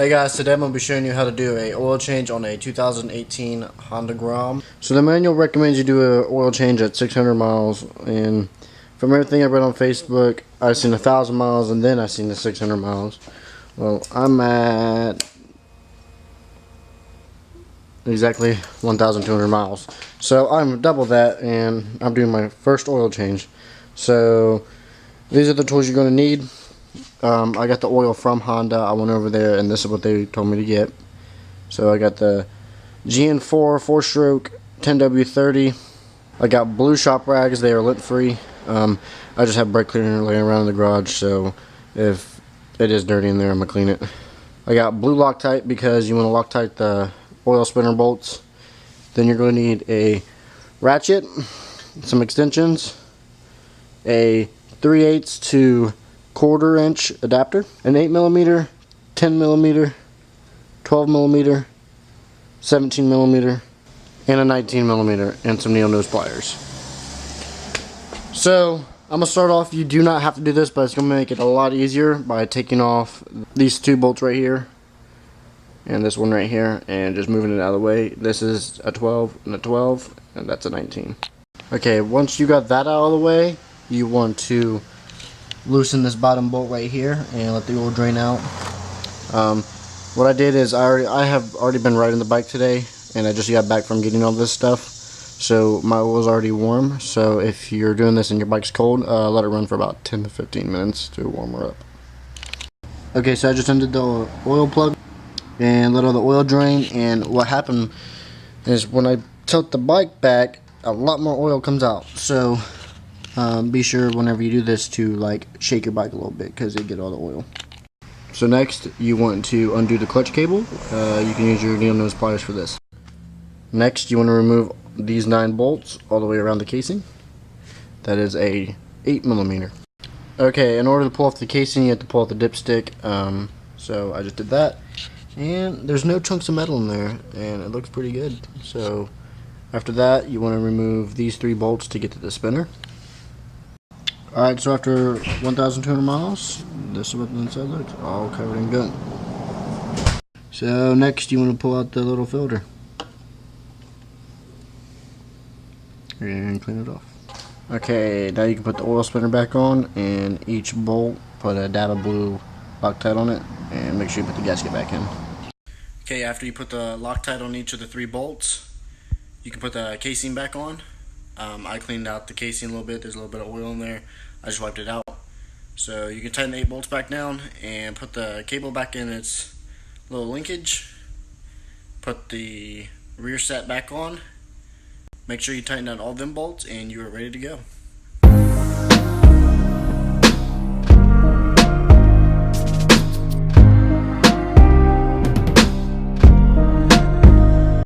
Hey guys, today I'm going to be showing you how to do a oil change on a 2018 Honda Grom. So the manual recommends you do an oil change at 600 miles, and from everything I read on Facebook, I've seen 1,000 miles and then I've seen the 600 miles. Well, I'm at exactly 1,200 miles. So I'm double that, and I'm doing my first oil change. So these are the tools you're going to need. I got the oil from Honda. I went over there and this is what they told me to get. So I got the GN4 4-stroke 10W30. I got blue shop rags. They are lint free. I just have brake cleaner laying around in the garage, so if it is dirty in there, I'm going to clean it. I got blue Loctite because you want to Loctite the oil spinner bolts. Then you're going to need a ratchet, some extensions, a 3/8 to 1/4 inch adapter, an 8mm, 10mm, 12mm, 17mm, and a 19mm, and some needle nose pliers. So I'm gonna start off. You do not have to do this, but it's gonna make it a lot easier by taking off these two bolts right here and this one right here and just moving it out of the way. This is a 12 and a 12, and that's a 19. Okay, once you got that out of the way, you want to loosen this bottom bolt right here and let the oil drain out. What I did is I have already been riding the bike today, and I just got back from getting all this stuff, so my oil is already warm. So if you're doing this and your bike's cold, let it run for about 10 to 15 minutes to warm her up. Okay, so I just undid the oil plug and let all the oil drain, and what happened is when I tilt the bike back, a lot more oil comes out. So be sure whenever you do this to like shake your bike a little bit, because it get all the oil. So next you want to undo the clutch cable. You can use your needle nose pliers for this. Next you want to remove these 9 bolts all the way around the casing. That is a 8mm. Okay, in order to pull off the casing, you have to pull off the dipstick. So I just did that, and there's no chunks of metal in there, and it looks pretty good. So after that, you want to remove these 3 bolts to get to the spinner. Alright, so after 1,200 miles, this is what the inside looks, all covered in gunk. So next you want to pull out the little filter and clean it off. Okay, now you can put the oil spinner back on, and each bolt put a dab of blue Loctite on it, and make sure you put the gasket back in. Okay, after you put the Loctite on each of the 3 bolts, you can put the casing back on. I cleaned out the casing a little bit. There's a little bit of oil in there. I just wiped it out. So you can tighten the 8 bolts back down and put the cable back in its little linkage. Put the rear set back on. Make sure you tighten down all them bolts, and you are ready to go.